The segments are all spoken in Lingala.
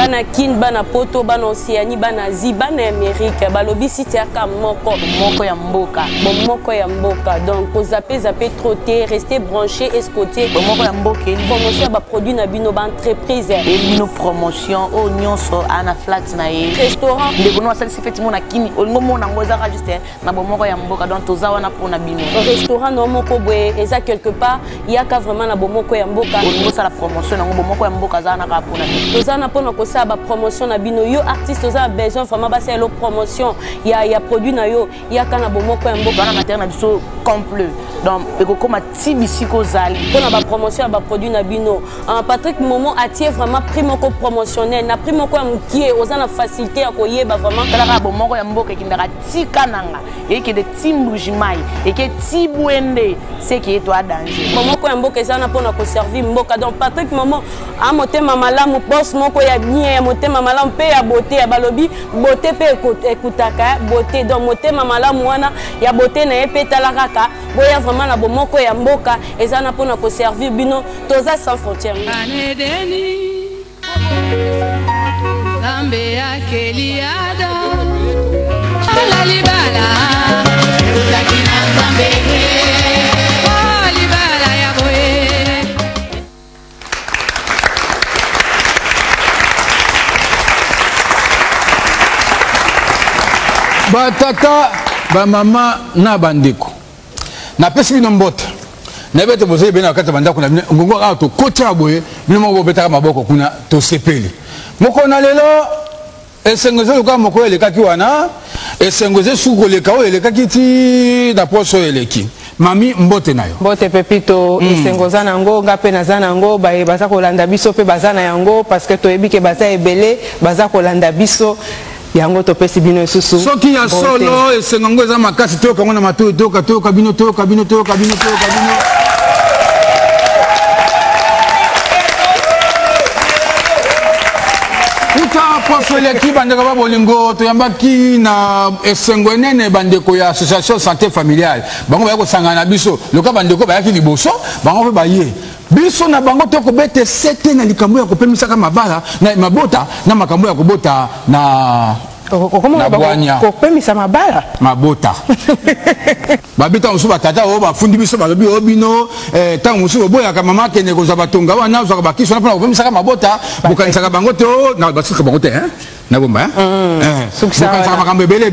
bana kin bana poto bana Océanie bana Asie bana Amérique balobi site aka moko ya mboka moko ya mboka donc ko zapper trop té rester branché escoté moko ya mboka promotion ba produit na bino ba entreprise et bino promotion o nyonso ana flat na ye restaurant de bono asali sifeti mona kini olingo mona ngoza ka juste na moko ya mboka donc toza wana pona bino restaurant no moko boye eza quelque part yaka vraiment na bomoko ya mboka olingo sala promotion na moko ya mboka za na ka pona bino toza na pona ko sa ba promotion na bino yo artiste toza besoin vraiment ba sa lo promotion ya produit na yo yaka na bomoko ya mboka na matériel na biso complet donc ekokoma tibisiko zali pona ba promotion ya ba produit na bino Patrick Momo attirer vraiment prix moko promotionnel na prix moko ya mukie oza na facilité ya koyeba vraiment kala bomoko ya mboka kindaka tika nanga yeke de timbujimai yeke tibwende c'est qui est toi danger bomoko ya mboka eza na pona ko servir mboka donc Patrick Momo a motema malamu boss moko ya bien ya motema malamu pe ya beauté ya balobi beauté pe ekutaka beauté donc motema malamu wana ya beauté na ye pe talakaka boya vraiment na bomoko ya mboka eza na pona ko servir bino toza sans frontières Zambe ya Keliada Ala libala Lakina zambe libala ya boe Batata ba mama na bandeko na pesi bino mbota na bete bozoye bena wakati bandako na ngongo auto kocha boye bino mo betaka maboko kuna to sepeli moko na lelo esengoze kwa moko elekaki wana esengoze suko leka o elekaki ti na poso eleki mami mbote nayo mbote pepito esengoza nango ngape nazana ngo baye baza kolanda biso pe bazana yango parce que toyebike baza ebele baza kolanda biso yango topesi bino esusu soki ya solo esengo eza makasi toyoka ngo na matoyo toyoka bino uta poso eleki bandeko ba bolingo toyambaki na esengo enene bandeko ya association santé familiale bango baya kosangana na biso loka bandeko bayaki liboso bango mpe baye biso na bango tokobete sete na likambo ya kopemisaka mabala na mabota na makambo ya kobota na kopemisa mabala mabota babita musu batata o bafundi biso balobi o bino tango musu oboyaka mama akende kozwa batonga wana ozwaka bakiso na mpona kopemisaka mabota bokanisaka bango te na basika bango te na bomba bokanisaka makambo ebele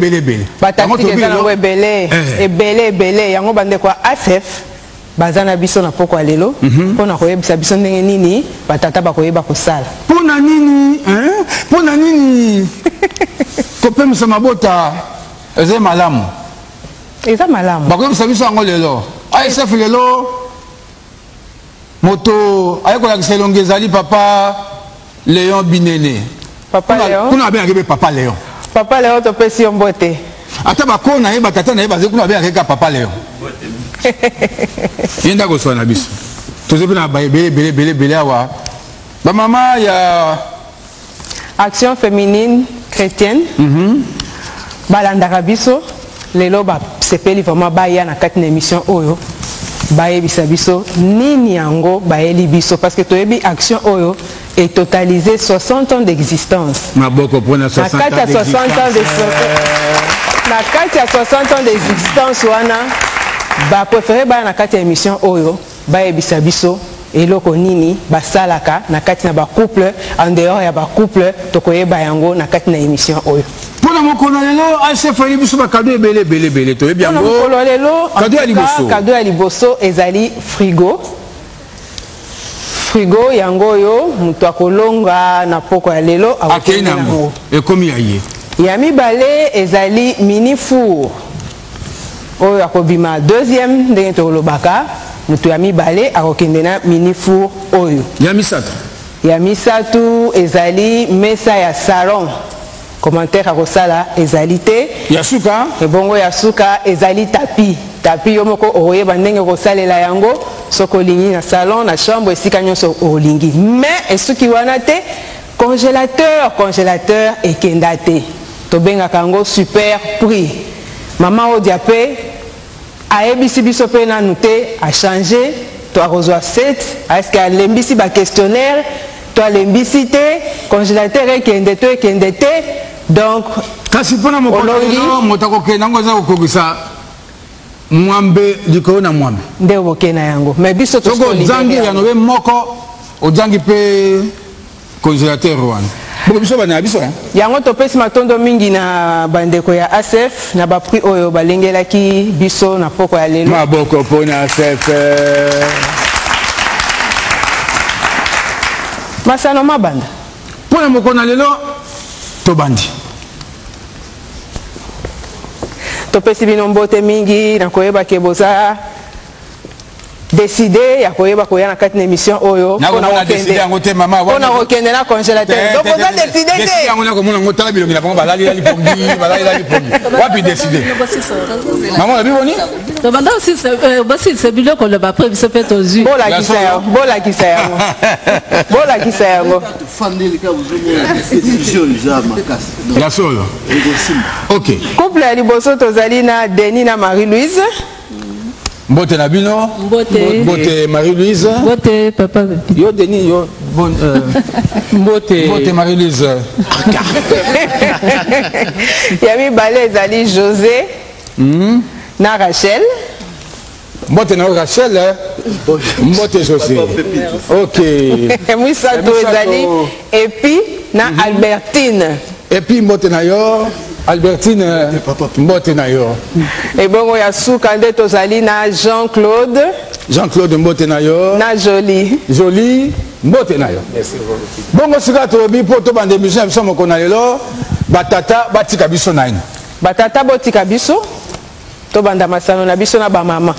batatike eza nango ebele yango bandeko ya ASF baza na biso na poko ya lelo mpona koyebisa biso ndenge nini batata bakoyeba kosala mpona nini kopemisa mabota eza malamu bakoyebisa biso yango lelo ASF lelo moto ayekolakisa elongi ezali papa Léon Binene kuna abengaki mpe papa Léon topesi yo mbote ata bako na ye batata na ye bazali kuna abengaki ka papa Léon ye nda kosala na biso toza mpe na baebele awa bamama ya action féminine chrétienne balandaka biso lelo basepeli vraiment baya na kati na émission oyo bayebisa biso nini yango bayeli biso parce que toyebi action oyo est totalisé 60 ans d'existence maboko pona 60 ans d'existence wana ba préféré baya na kati ya émission oyo bayebisa biso eloko nini basalaka na kati na ba couple en dehors ya ba couple tokoyeba yango na kati na émission oyo pona mokolo lelo ASF ali biso ba cadeau ebele toyebi yango mokolo lelo cadeau ya liboso ezali frigo yango yo mutu akolonga na poko ya lelo akei nango ekomi ya ye ya mibale ezali mini four oyo akobima deuxième ndenge tolobaka mutu ya mibale akokende na mini four oyo ya misatu ezali mesa ya salon commentaire akosala ezali te ya suka ebongo ya suka ezali tapi yo moko oyeba ndenge kosalela yango soko olingi na salon na chambre esika nyonso olingi mais esuki wana te congélateur ekenda te tobengaka yango super prix mama odia pe ayebisi biso pe nanu te a changé to akozwa 7 est-ce que alembisi ba questionnaire toi lembisi te congélateur ekende to ekende te donc kasi mpona mokolo moto akokende yango eza kokokisa mwambe likolo na mwambe nde okokende yango mais biso soko ozangi yango be moko ozangi mpe congélateur wana boko biso bana biso yango topesi matondo mingi na bandeko ya ASF na baprix oyo balengelaki biso na poko ya lelo maboko mpona ASF masano mabanda mpona mokolo na lelo tobandi topesi bino mbote mingi na koyeba ke boza décidé ya koyeba koya na kati na émission oyo mpona kokende na congélateur donc oza décidé te yango nakomona ngo tala bilongi na bango balalilali pongi wapi décidé mama oyebi boni tobanda osilisa biloko loba après biso mpe tozwi bolakisa yango ya solo ok couple ya liboso tozali na Denis na Marie-Louise mbote na bino mbote Marie-Louise mbote papa yo Denis yo bon mbote Marie-Louise ya mibale ezali José na Rachel mbote na Rachel mbote José ok misato ezali Epi na Albertine Epi mbote na yo Albertine mbote na yo ebongo ya suka nde tozali na Jean-Claude mbote na yo na Jolie mbote na yo bongo sika tolobi mpo tobanda émission ya biso moko na lelo batata batika biso naino batata botika biso tobanda masano na biso na bamama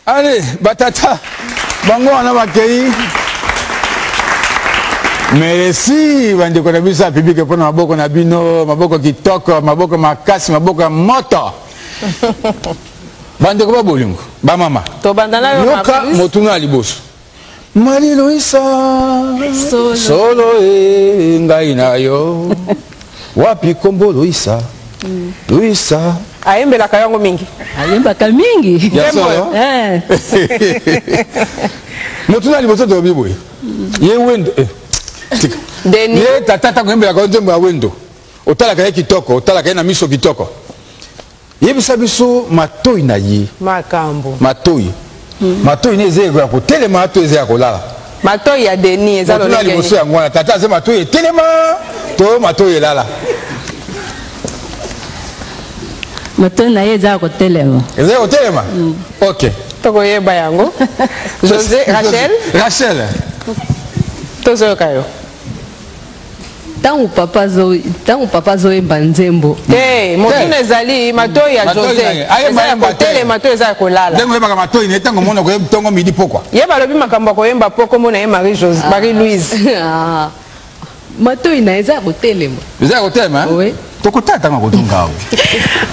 allez batata bango wana bakei merci bandeko na biso ya publike mpona maboko na bino maboko kitoko maboko makasi maboko moto bandeko ba bolingo bamama yoka motuna ya liboso Marie-Louise solo ngai na yo wapi kombo Louisa ayembelaka yango mingi ayembaka mingi motuna liboso tobi boye ye wendo ye tata koyembelaka nzembo ya wendo otalaka ye kitoko otalaka ye na miso kitoko yebisa biso matoi na ye makambo matoi ne eza ya kotelema to eza ya kolala matoi ya Denis eza lolenge liboso yango wana tata aze matoi etelema to matoi elala matoi na ye eza ya kotelema ok tokoyeba yango José Rachel tozoyoka yo ntango papa azoyemba nzembo te motuna ezali matoi ya José eza ya kotelema to eza ya kolala ndengo oyebaka matoi ne ntango mona koyeba ntongo midi pokwa ye balobi makambo ya koyemba poko mona ye Marie-Louise matoi na eza ya kotelema tokotala ntango akotunga awo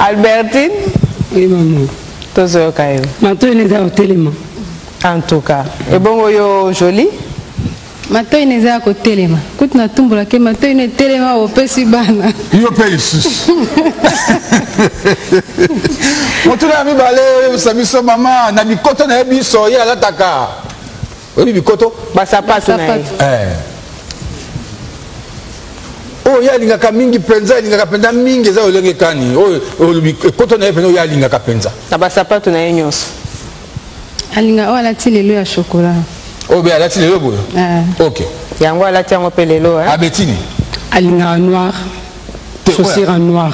Albertine tozoyoka yo matoi na eza ya kotelema en tout cas ebongo yo Jolie matoi na eza ya kotelema kutu natumbolake matoi na etelema opesi bana yo mpe lisusu motuna ya mibale oyebisa biso mama na bikoto na ye biso ye alataka oyebi bikoto basapatu na ye oyo alingaka mingi mpenza alingaka mpenza mingi eza olenge kani oyo ekoto na ye mpenza oyo alingaka mpenza na basapatu na ye nyonso alinga oyo alati lelo ya shokola oyo be alati lelo boyo ok yango alati yango mpe lelo abetini alingaka noir chaussure noir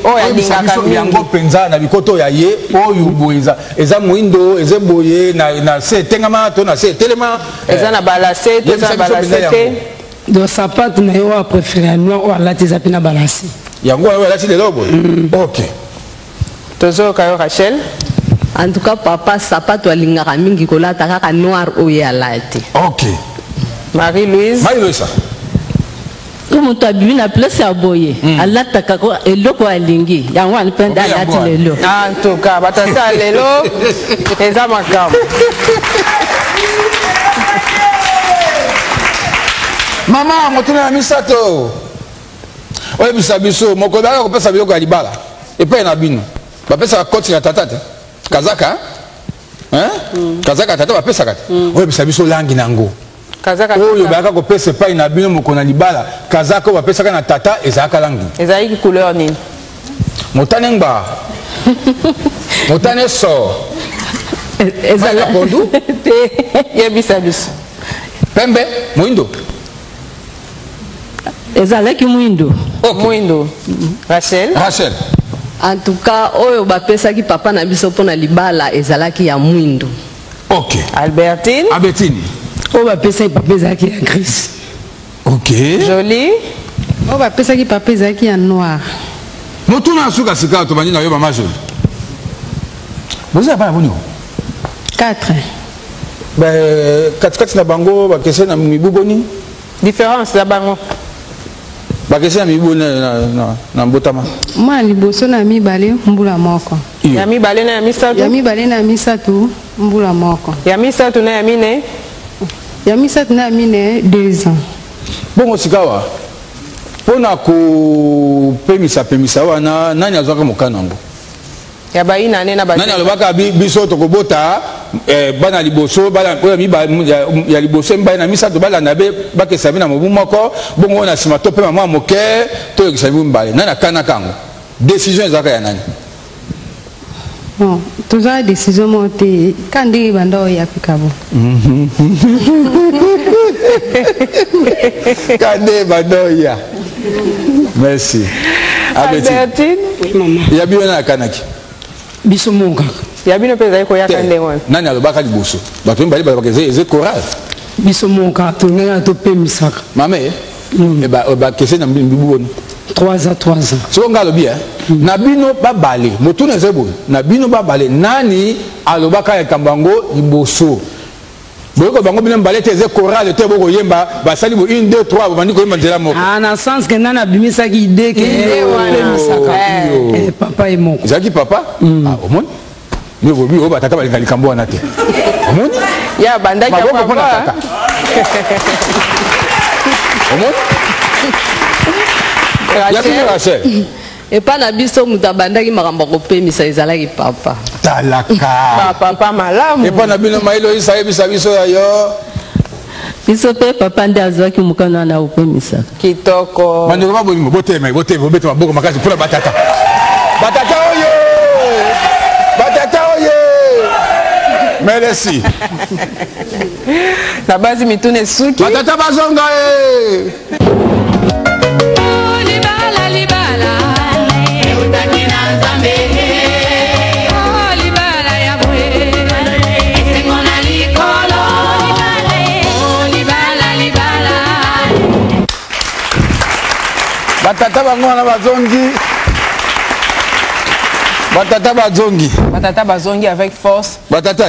oyo alingaka mingi yango mpenza na bikoto ya ye oyo boye eza moindo eza boye na se etengama to na se etelema eza na balase to eza na balase te do sapato na yo a préféré ya noir oyo alati eza mpe na balase yango oyo alati lelo boye ok tozoyoka yo Rachel en tout cas papa sapato alingaka mingi kolata kaka noir oyo alati ok Marie-Louise oyo moto abibi na place ya boye alataka eloko alingi yango wana mpe nde alati lelo en tout cas batata lelo eza makambo Maman, motuna misato. Oye bisabiso, mokodaka ko pesa biloko ya libala. Et pas na bino. Ba pesa koti na tatata. Kazaka. Hein? Kazaka tata ba pesa kata. Oye bisabiso langi nango. Kazaka. Oyo baka ko pesa pa na bino mokona libala. Kazaka ba pesa kana tata ezaka langi. Ezali couleur nini? Motane ngba. Motane so. Ezala pondu? Yebisa biso. Pembe, muindo. ezalaki mwindo. Okay. Mwindo. Rachel. Rachel. En tout cas, oyo bapesaki papa na biso pona libala ezalaki ya mwindo. Ok. Albertine. Albertine. Oyo bapesaki papa ezalaki ya gris. Ok. Jolie. Oyo bapesaki papa ezalaki ya noir. Motuna suka sika to bandi na yo mama Jolie. Vous avez pas la 4. Katikati na bango bakese na mibuboni. Différence la bango. Bakese na mibuboni na mbotama. Moi liboso na mibale mbula moko. Ya mibale na ya misato. Ya mibale na misatu mbula moko. Ya misato na ya mine. Ya misatu na mine 2 ans. Bongo sikawa. Pona ko pemisa wana nani azwaka mokana ngo. Ya bayi na ne na ba. Nani alobaka biso to kobota bana liboso bana oya mi ba ya liboso mba na misa to bala na be bakesa bina mobu moko bongo na sima to pe mama moke to yekisa bi mbale nani akana kango décision ezaka ya nani. Bon, tout ça décision monté quand ndi bando ya pikabo. Kande bando ya. Merci. Albertine. Oui maman. Ya biyo na kanaki. Biso monga. Ya bino pe zai ko ya kande wana. Nani alobaka liboso bato mbali bakeze eze choral. Biso monga to ngana to pemisaka. Mame ba kese na mbibuboni. 3 ans. So ngalo bien. Na bino babale motuna zebo na bino babale nani alobaka ya kambango liboso. Boko bango bino mbale te eze choral te boko yemba basali bo 1 2 3 bandi ko yemba ndela moko. Ah na sens que nana bimisaki idée que wana. Papa est moko. Zaki papa? Ah omoni. Nous voulons que tata va aller cambo na te. Omoni? Ya banda ki kwa tata. Omoni? Ya bien Rachel. Et pas na biso mutabandaki makambo ko pemisa ezalaki papa. Talaka. Papa malamu. Et pas na bino mailo isa ebisa biso ya yo. Biso pe papa ndi azwaki mukana na opemisa. Kitoko. Mando ba bolingo botema bobeta maboko makasi pula batata. Batata oyo. Batata oyo. Merci. Na basi mitune suki. Batata bazonga Batata bango na bazongi. Batata bazongi. Batata bazongi avec force. Batata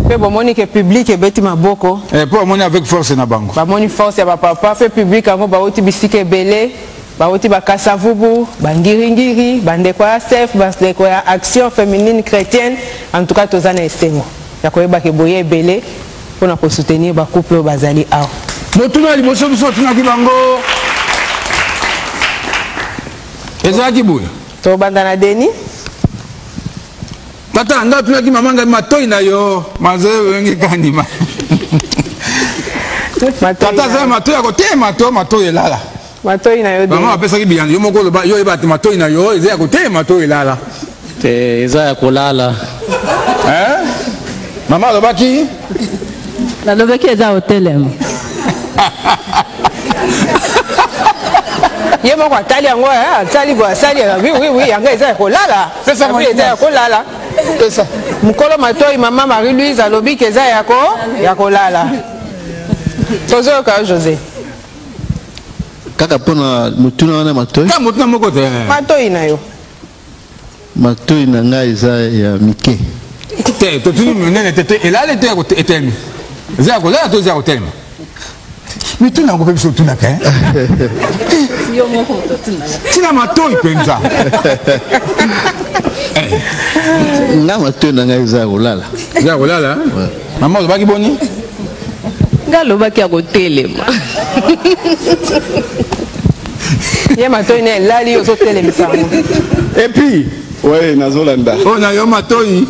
Pe bomoni ke public ebeti maboko. Pour moni avec force na bango. Ba moni force ya ba papa fe public ango ba oti bisike belé. Ba oti ba kasavubu, ba ngiringiri, ba ndeko ya chef, ba ndeko ya action féminine chrétienne. En tout cas tozana esengo. Ya koyeba ke boye belé pona ko soutenir ba couple bazali aw. Motuna liboso biso tuna ki bango. Ezaki buya. To bandana deni. Tata nda tuna ki mamanga matoi na yo. Maze wengi kanima. Tata za matoi ko te matoi elala. Matoi na yo deni. Mama apesa ki biyandi yo moko loba yo ebati matoi na yo eze ko te matoi elala. Te eza ya kolala. Mama lobaki? Na lobaki eza hotelem. Ye moko atali yango atali bo asali oui yanga eza ya kolala. Pesa mo eza ya kolala. Pesa. Mukolo matoi mama Marie-Louise alobi ke eza ya kolala. Tozo ka José. Kaka pona mutuna wana matoi. Ka mutuna moko te. Matoi na yo. Matoi na ngai eza ya mike. Te to tu nene te elale te ko etemi. Eza ko la to eza ko telma. Mituna ngo pebiso tuna ka. Yo moko to tuna. Tina matoi penza. Nga matoi na ngai eza kolala. Eza kolala? Mama lobaki boni? nga lobaki ya kotelema ye matoi ne lali ozotelemisa et puis ouais nazolanda oh na yo matoi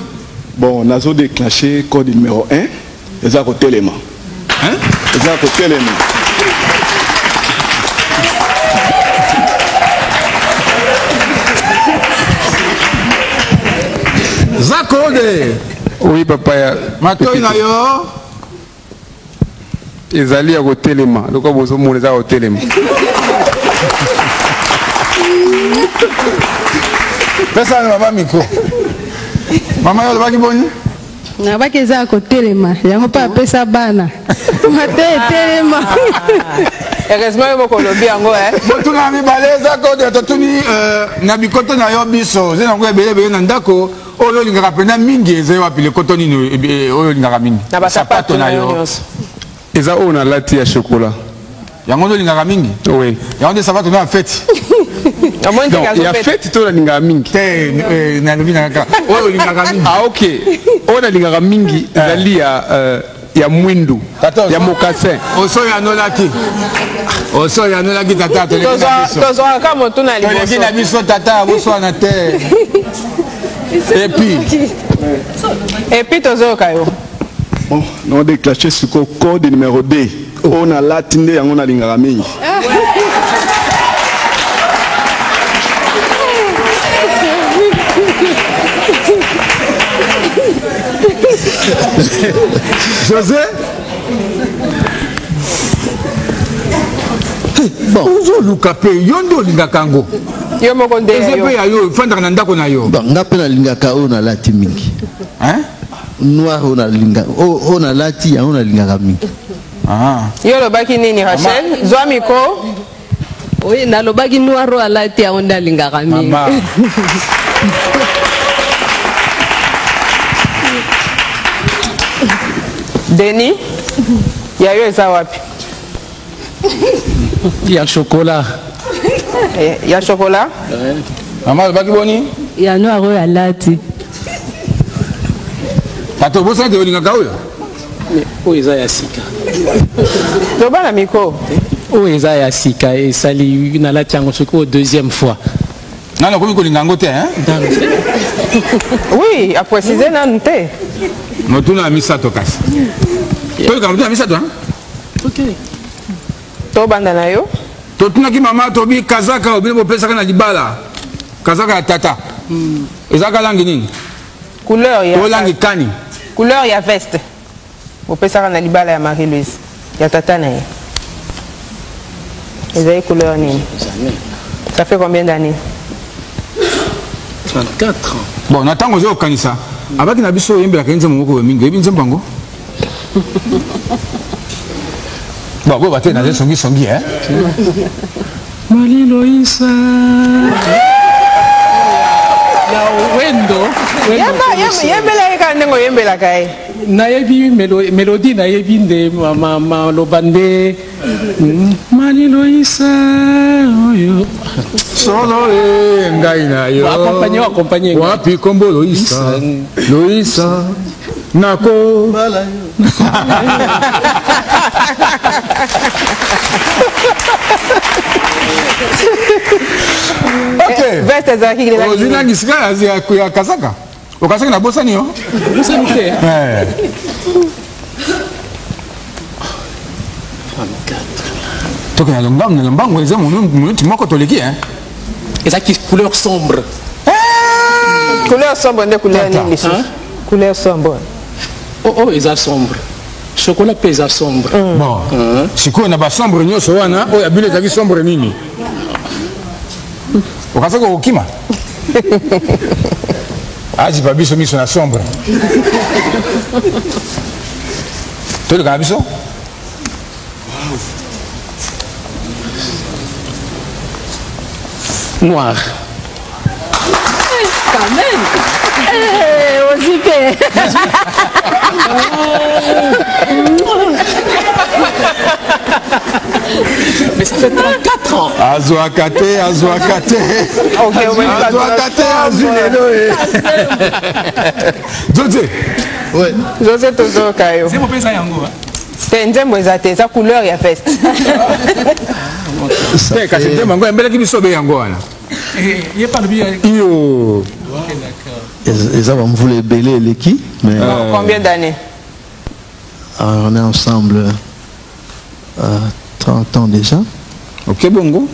bon nazo déclencher code numéro 1 eza kotelema hein eza kotelema Zakode. Oui papa ya matoi na yo ezali ya kotelema loko bozomona eza kotelema pesa na mama micro mama yo lobaki boni nabaki eza ya kotelema yango mpe apesa bana mate etelema heureusement yo moko olobi yango botuna mibale Zakode totuni na bikoto na yo biso ze nango ebele na ndako oyo olingaka mpena mingi eza wapi lekoto nini oyo olingaka mingi na basapato na yo eza oyo na lati ya chokola yango nde olingaka mingi oui yango nde sapato na ya feti ya feti to nalingaka mingi te nalobi na kaka oyo olingaka mingi ah ok oyo nalingaka mingi ezali ya mwindu ya mokasin osoyo anolaki osoyo anolaki tata tozwaka motu na toleki na biso tata aboswana te epuis tozoyoka yo bon nazo déclencher siko code numéro 2 oyo nalati nde yango nalingaka mingi José bon ozoluka mpe yo nde olingaka yango yo moko nde eza mpe ya yo efandaka na ndako na yo nga mpe nalingaka oyo nalati mingi noir oyo nalati yango nalingaka mingi yo olobaki nini Rachel zwa mikro oye nalobaki noir oyo alati yango nde alingaka mingi Denis ya yo eza wapi ya chocolat ya chocolat mama alobaki boni ya noir oyo alati tato obosani te olingaka oyo oyo eza ya sika toba na mikro oyo eza ya sika esali nalati yango soki oyo deuxième fois nano okomi kolinga yango te oui aprécise nanu te motuna ya misato kasi toyoka motuna ya misato tobanda na yo totunaki mama tobi kazaka obili bopesaka na libala kazaka ya tata ezaka langi nini couleur ya langi kani couleur ya veste bopesaka na libala ya Marie Louise ya tata na ye ezali couleur nini ça fait combien d'années 34 ans bon na ntango ozoyokanisa abaki na biso oyembelaka ye nzembo moko mingi oyebi nzembo yango bon boyo bate naze songisongi maliloisa ya wendo yembela ye kaka ndenge oyembelaka ye nayebi melodi nayebi nde maloba nde maliloisa oyo solo ngai na yo akompanye wapi kombo loisa loisa nako veste ezalaki ozinangisika ya kazaka okazaki na bosani yo bosani te toke na lombango eza monuti moko toleki ezalaki couleur sombre couleur sombre nde couleur nini lisusu couleur sombre oyo eza sombre chocolat mpe eza sombre bon sikoyo na basombre nyonso wana oyo abino ezalaki sombre nini okazaki kokokima ajipa biso miso na sombre toleka na biso noir quand même aussi mais ça fait 34 ans azwakate azulelo José José tozoyoka yo c'est mopesa yango te nzembo ezate za couleur ya feste kasi nzembo yango embelaki biso be yango wana yo eza bamvula ebele eleki mais combien d'années on est ensemble 30 ans déjà. Ok bongo.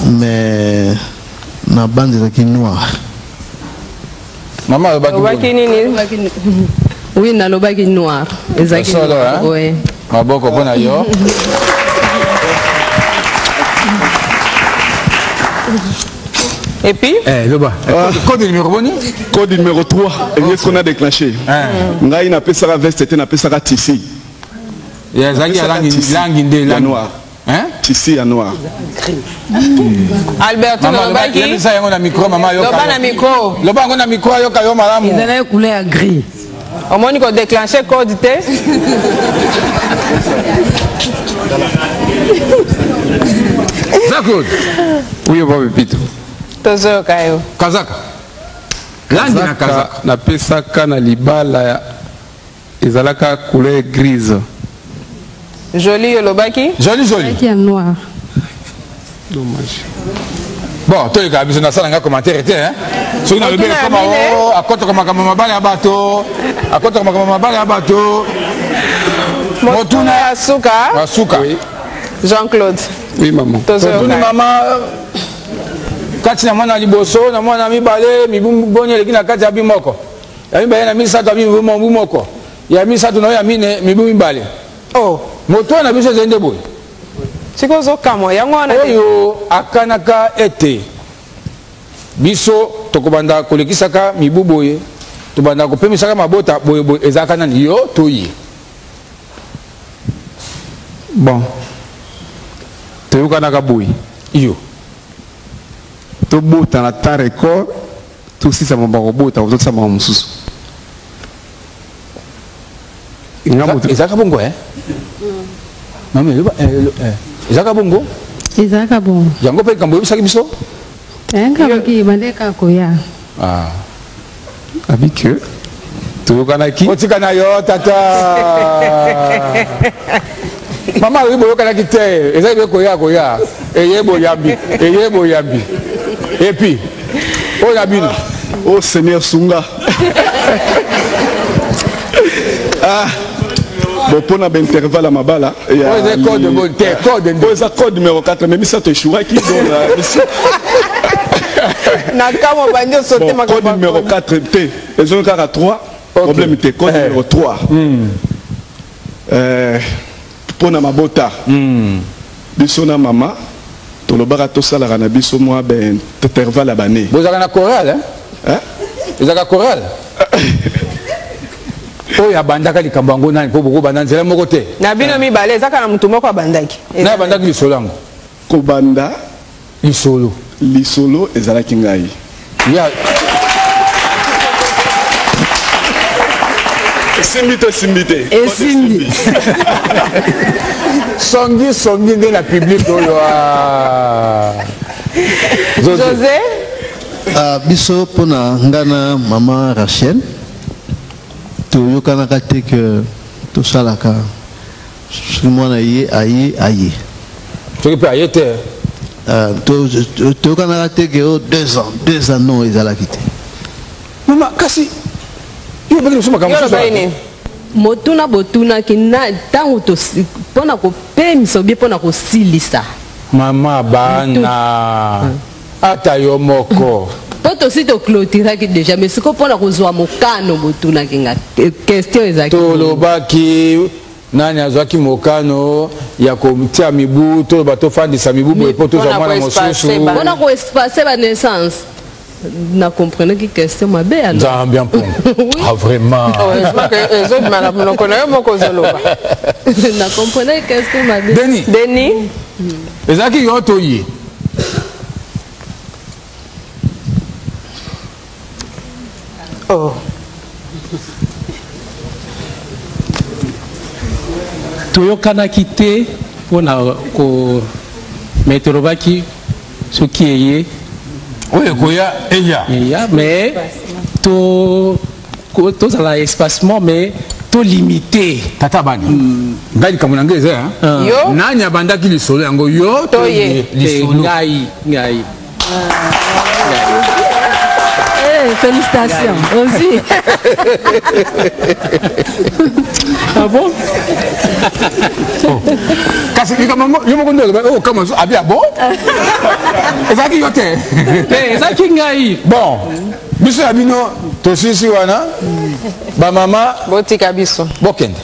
Mais na bande ezalaki noir. Maman alobaki nini? Oui, nalobaki noir. Ezalaki noir. Oui. Maboko mpona yo. Et puis code numéro boni? Code numéro 3. Et ce qu'on a déclenché. Ngai na pesaka veste te na pesaka tissu. Ya zaki langi nde la noir. Hein? Tissu ya noir. Alberto lobaki. Yebisa yango na micro mama yo. Loba na micro. Loba ngo na micro yo ka yo malamu. Ezala couleur gris. Omoni ko déclencher code te. Zakod. Oui, Bob Pito. Tozo kayo. Kazaka. Langi na kazaka. Na pesaka na libala ezalaka couleur grise. Joli lobaki. Joli. Qui est noir. Dommage. Bon, toi les amis, on a ça dans les commentaires, hein. Si on a le bien comme à côté comme ma balle à bateau, à côté comme ma balle à bateau. Motuna Asuka. Jean-Claude. Oui maman. Motuna maman. Kati na mwana liboso, na mwana mibale, mibonye leki na kati ya bimoko. Ya mibale na misa to bimoko. Ya misa to na ya mine mibale. Oh, moto na biso zende boy. Siko zo kamo yango wana oyo akanaka ete biso tokobanda kolekisaka mibu boye tobanda kopemisaka mabota boye ezaka nani yo toyi. Bon. Toyokanaka boye. Yo. Tobota na ta record tosisa mabako bota ototsa mama mususu. Ezaka bongo Mami, ezaka bongo? Ezaka bongo. Yango pe kambo yebisaki biso? Enkamboki baleka koya. Ah. Abike. Toyokanaki. Otika na yo tata. Mama oui boyokanaki te. Ezaka koya. Eyebo yambi. Et puis oh la bino. Oh Seigneur Sunga. Ah. Bon, pour un intervalle à ma balle, il y a code numéro 4, mais ça te choua qui donne code numéro 4, T. Ils ont à 3. Problème, T. Code numéro 3. Pour ma bota. Bisona maman. Tout le barato salara biso moi ben intervalle à bané. Vous avez un choral, hein? Vous avez un choral? oyo abandaka likambo yango nani mpo bokobanda nzela moko te na bino mibale ezaka na mutu moko abandaki na abandaki lisolo yango kobanda lisolo ezalaki ngai simbi songi nde na public oyo José biso mpona ngana mama Rachel toyokanaka te ke tosalaka soki mwana ye aye soki mpe aye te toyokanaka te ke o 2 ans non ezalaki te mama kasi yo beki biso makambo motuna botunaki na ntango mpona kopemisa obie mpona kosilisa mama bana ata yo moko Poto si to clôturaki déjà mais siko pona kozwa mokano botunaki nga question ezaki tolobaki nani azwaki mokano ya kotia mibu to bato fandisa mibu boye poto za mwana mosusu pona ko espacer ba naissance na comprenez que question mabe alors ça bien pour ah vraiment les autres madame non connaît moko zoloba na comprenez question mabe Denis ezaki yo toyi oh toyokanaki te mpona kometorobaki soki eye oyo koya eya mais tozala espacement mais to limité tata bani ngai kamuna ngeze yo nani abandaki lisolo yango yo to ye lisolo ngai Félicitations aussi. Ah bon? Kasi ikamango yomo ndo oh kama abi abo? Ezaki yote. Ezaki ngai. Bon. Biso abino to sisi wana ba mama botika biso. Bokende.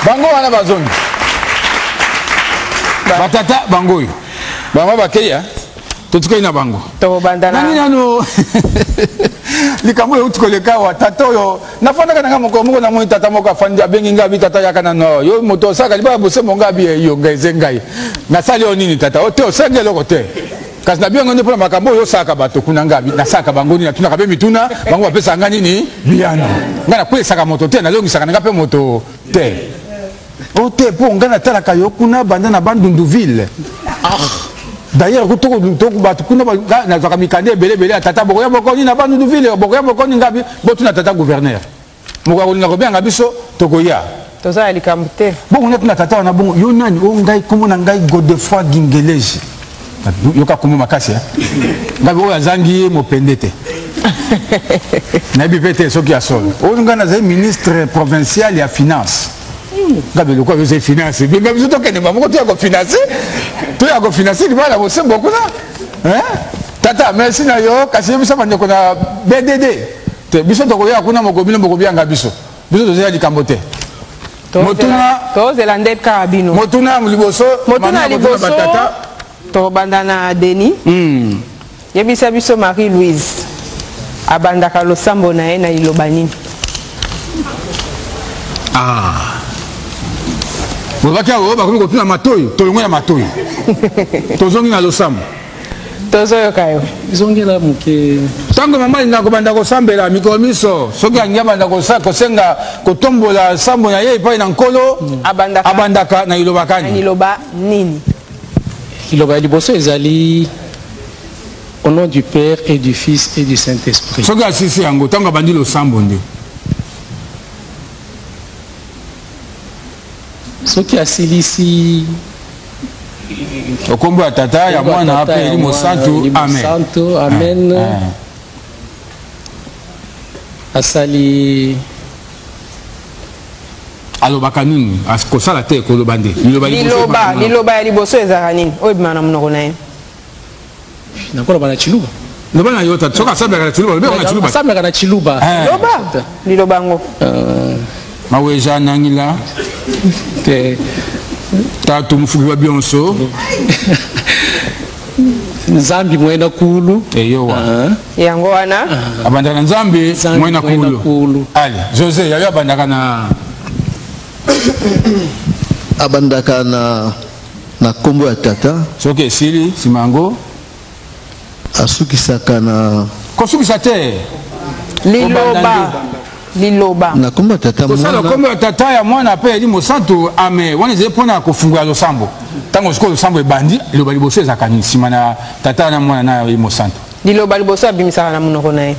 Bango wana bazoni batata bangoyo bango bakeya totukai na bango to bandana nani nano likambo yo tukoleka wa tata yo nafanda kana moko na mo tata moko afandi abengi ngabi tata yakana no yo moto saka liba bose monga bi yo ngaize ngai na sali onini tata o te o sengelo kote kasi na biango ndipo makambo yo saka bato kuna ngabi na saka bango ni tuna kabe mituna bango bapesa ngani ni biano ngana kwesa saka moto te na longi saka ngape moto te o te po ngana tala kayo kuna banda na bandunduville d'ailleurs kutoko bato kuna na zaka mikande belebele tata bokoya bokoni na bandunduville bokoya bokoni ngabi botu na tata gouverneur moko na kobenga biso tokoya toza likambo te bongo na tuna tata na bongo yo nani o ngai komo na ngai Godefroy Gingeleji yoka komo makasi ngabi o azangi mopende te na bipete soki ya solo o ngana za ministre provincial ya finance ngabe lokwa yo finance bien même to kene mamo to ya ko financer ni bala bo sembo kuna tata merci na yo kasi biso bande kuna BDD te biso to ko ya kuna moko bino moko bianga biso to ya likambo te motuna to zelande karabino motuna liboso batata to bandana Denis yebisa biso Marie Louise abandaka losambo na ye na ilobani Bakia o ba ko tuna matoyo to ngwe matoyo to zongi na losambo to zoyo kayo zongi la muke tango mama ina ko banda ko sambela mikomiso soki anyaba nda ko senga ko tombola sambo na ye pa na nkolo abandaka na ilobakani na iloba nini iloba liboso ezali au nom du Père et du Fils et du Saint-Esprit soki asisi yango tango bandi losambo nde soki asilisi okombo ya tata ya mwana ape elimo santo amen asali alobaka nini akosala te koloba nde liloba ya liboso ezalaka nini oyo bima na monoko na ye nakoloba na chiluba loba na yo tata soki asambelaka na chiluba asambelaka na chiluba liloba yango maweja nangila te tatu mufuki wa bionso nzambi mwena kulu eyowa yango wana abandaka nzambi mwena kulu ali José yayo abandaka na abandaka na kombo ya tata soki esili simango asukisaka na kosukisa te liloba na kombo tata mwana kombo tata ya mwana pe eli mosantu ame wana ze pona ko fungula losambo tango siko losambo ebandi liloba liboso ezaka ni sima na tata na mwana na eli mosantu liloba liboso abimisaka na monoko na ye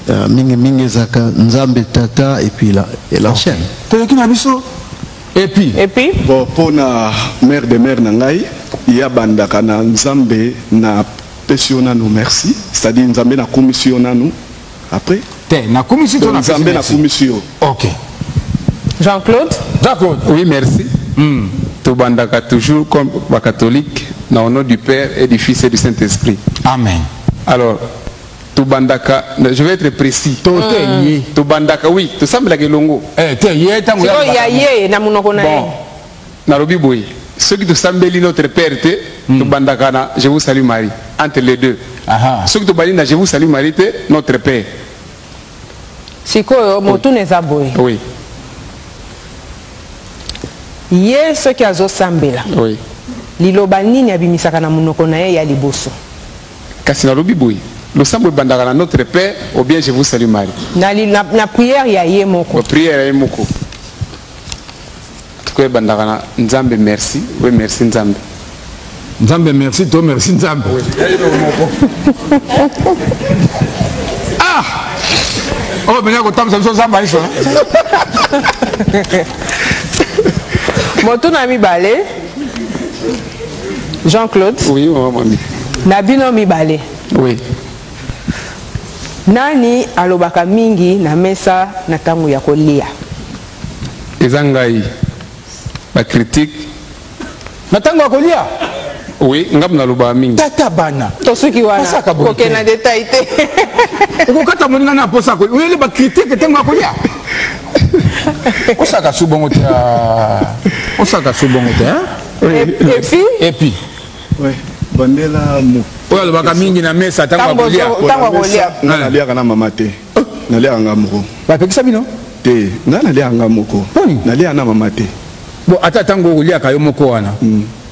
mingi ezaka nzambe tata et puis la chaîne toyoki na biso et puis bon pona mère de mère na ngai ya bandaka na nzambe na pesio nanu merci c'est-à-dire nzambe na commission nanu après na commission nzambe na commission OK Jean-Claude oui merci tobandaka toujours comme ba catholique au nom du Père et du Fils et du Saint-Esprit amen alors tobandaka je vais être précis tobandaka oui tosambelaka elongo ya ye na monoko na ye nalobi boye soki tosambeli notre Père te tobandaka na je vous salue Marie entre les deux soki tobandi na je vous salue Marie te notre Père sikoyo motuna eza boye oui ye soki azosambela oui liloba nini abimisaka na monoko na ye ya liboso kasi nalobi boye Le sambo bandaka notre Père, ou bien je vous salue Marie. Na prière ya ye moko. La prière ya moko. Tukwe bandaka Nzambe merci, oui merci Nzambe. Nzambe merci, toi merci Nzambe. Ah! Oh, mais là, ça me Nzambe ça. Moto na mi balé. Jean-Claude. Oui, maman. Nabino mi balé. Oui. Nani alobaka mingi na mesa na tango ya kolia. Ezangai. Ba critique. Na tango ya kolia. Oui, ngam na loba mingi. Tata bana. To suki wana. Koke na détail te. Ko kata moninga na posa ko. Oui, ba critique tango ya kolia. Osaka subongo te. Osaka subongo te, hein? Et puis. Ouais. Bandela mu. Oya lo baka mingi na mesa tango kolia. Tango kolia. Na lia kana mama te. Na lia nga moko. Ba pekisa bino? Te, na lia nga moko. Na lia na mama te. Bon, ata tango kolia kayo moko wana.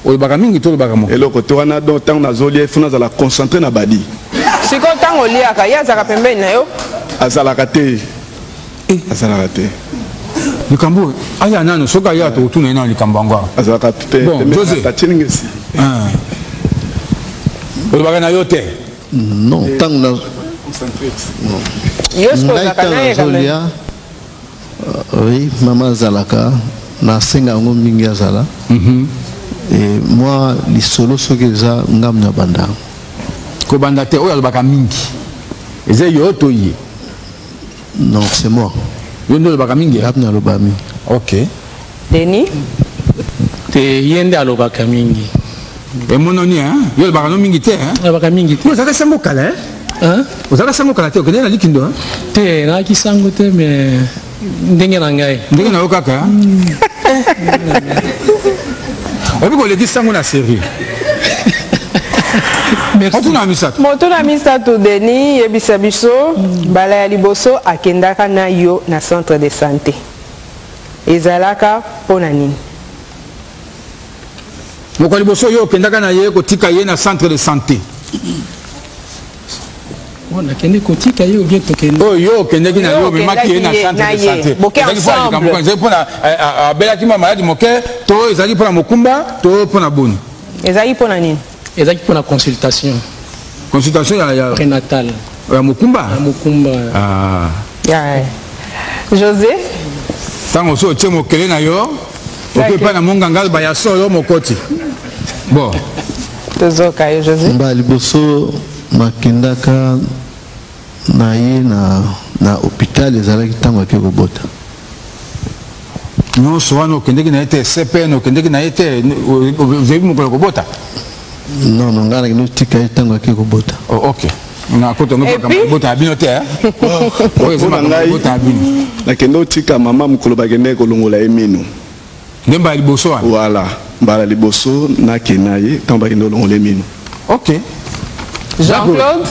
Oya baka mingi to lo baka moko. Eloko to wana do tango na zolia funa za la concentrer na badi. Siko tango lia ka ya zaka pembeni na yo. Azala kate. Azala kate. Likambo aya nano soka ya to tuna ina likambo ngwa. Azala kate. Bon, José. Tachiningi. Oya baka na yo te. Non, tango na Zolia. Oui, maman Zalaka, na senga ngo mingi azala. Et moi, les solos sont que ça ngam na banda. Ko banda te oya baka mingi. Eze yo to yi. Non, c'est moi. Yo ndo baka mingi. Ngam na loba mingi. OK. Denis. Te yende alobaka mingi. Et mon oni hein, yo baka no mingi te hein. Alobaka mingi te. Vous avez sango kala hein? Hein? Vous avez sango kala te okende na likindo hein? Te na ki sango te mais ndenge na ngai. Ndenge na okaka. Obi ko leki sango na série. Merci. Moto na misato Denis yebisa biso bala ya liboso akendaka na yo na centre de santé. Ezalaka pona nini? Moko liboso yo kendaka na ye kotika ye na centre de santé. On a kende kotika ye ou bien tokende. Oh yo kendaki na yo bemaki ye na centre de santé. Boke ensemble. Ezali pona abelaki ma maladi moke to ezali pona mokumba to pona boni. Ezali pona nini? Ezali pona consultation. Consultation ya prénatale. Ya mokumba. Ya mokumba. Ah. Ya. José. Tango so tie mokele na yo. Ok pa na monganga ba ya solo mokoti. Bon. Tozoka yo José. Mba liboso makendaka na ye na hôpital ezalaki tango ake kobota. Non so wana okendeki na ete CPN okendeki na ete ozebi mokolo kobota. Non non ngana kino tika ye tango ake kobota. Oh OK. Na koto ngoko kobota abino te hein. Oh ezema kobota abino. Na kendo tika mama mokolo bagende kolongola emino. Ndemba liboso wana. Voilà. Mbala liboso na kenaye tamba kendo kolongola emino. OK. Jean-Claude.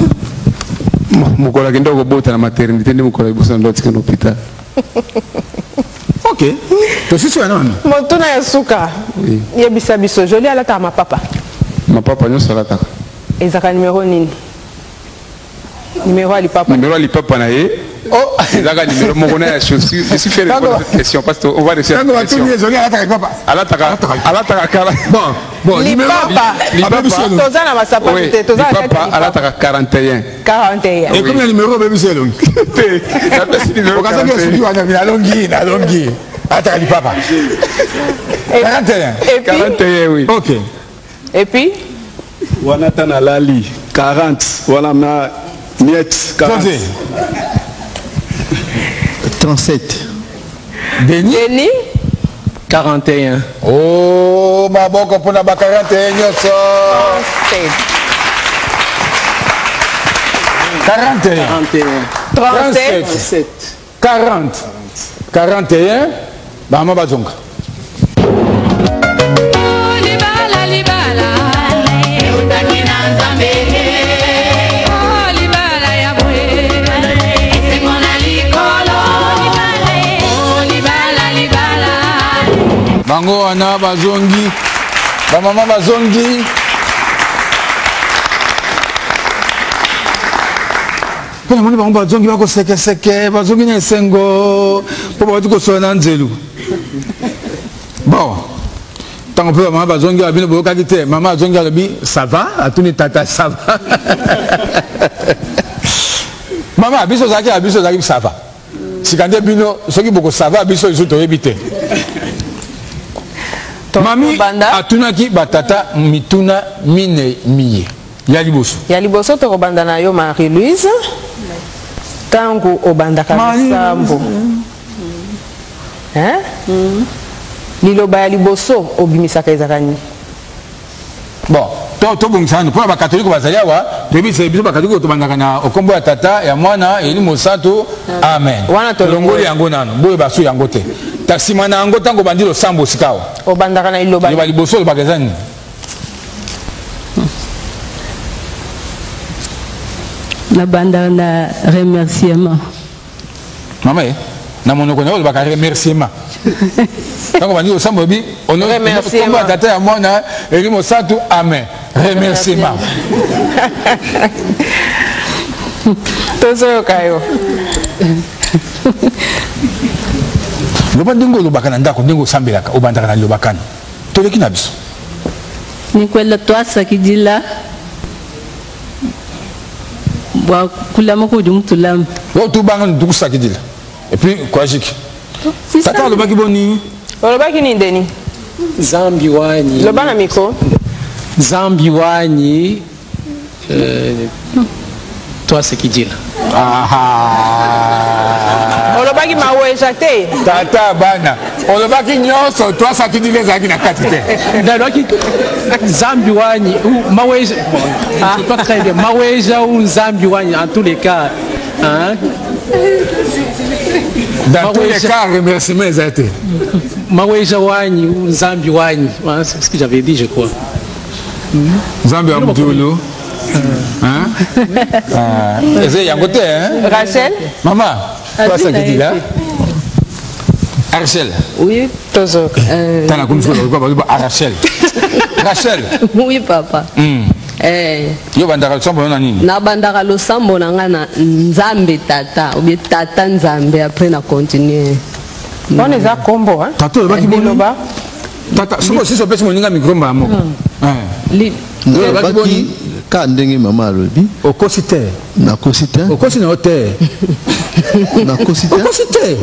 Mokolo kendo kobota na maternité ndi mokolo liboso ndo tika na hôpital. OK. To sisi wana. Moto na yasuka. Oui. Yebisa biso joli alata ma papa. Ma papa nyo salata. Ezaka numéro nini? Numéro ali papa. Numéro ali papa na ye. Oh, ezaka numéro moko na ya chaussure. Je suis fait répondre à cette question parce qu'on va recevoir une question. Alata kala. Bon, numéro papa. Toza na masapo te, toza na papa alata 41. 41. Et combien de numéro bébé c'est long? Ça peut être numéro 41. Na longi. Alata li papa. 41. 41 oui. OK. Et puis Wanatan Alali 40. Voilà ma miette 40. 37. Denis 41. Oh, ma boko pona ba 41 nyoso. 41. 37. 40. 41. Ba ma bazonga. Bango wana bazongi, ba mama bazongi. Pour le moment, on va dire qu'il va se bazongi na sengo, pour va dire que soit nanzelu. Bon, tant que maman bazongi a bien beau qualité, maman bazongi a bien ça va, à tous les tata ça va. Maman, biso zaki ça va. Si quand des bino, ceux qui beaucoup ça va, biso ils sont éviter. Mami, a tunaki batata mituna mine miye. Yaliboso to obanda na yo Marie-Louise. Tango obanda kasambo. Hein? Liloba yaliboso obimisaka ezakani. Bon, to bongisana pour ba catholique bazalia wa, debi c'est biso ba catholique to bandaka na okombo ya tata ya mwana eli mosato. Amen. Wana to longoli yango nano, boye basu yango te. Taxi mana yango tango bandilo sambo sikawa. Obandaka na liloba. Liloba liboso ba gazani. La bande na remerciement. Maman, na monoko na ba remerciement. Tango bandilo sambo bi, on remerciement tata ya mwana eli mosato. Amen. Remerciement. Tozo kayo. Loba ndingo lobaka na ndako ndingo sambelaka obandaka na lobakani toleki na biso nikwela twasa kidila bwa kula moko du mutulam wo tubanga ndukusa kidila et puis quoi jik tata lobaki boni lobaki ni ndeni Zambi wani lobana miko Zambi wani twasa kidila olobaki maweja te tata bana olobaki nyonso twasa kidile zaki na kati te ndaloki Zambi wani maweja pas très bien maweja ou Zambi wani en tous les cas hein dans tous les cas remerciement ezate maweja wani ou Zambi wani c'est ce que j'avais dit je crois Zambi Abdulu hein eze yangote hein Rachel maman twasa kidila Rachel. Oui. Tozo. T'as comme ça, Rachel. Rachel. Oui, papa. Yo bandaka losambo na nini? Na bandaka losambo na ngana Nzambe tata, ou bien tata Nzambe après na continuer. On est à combo hein. Tata le baki boloba. Tata, soko si so pesi moninga micro mbamo. Li. Le baki ka ndenge mama lobi. Okosite. Na kosite. Okosite na hotel. Na kosite. Okosite.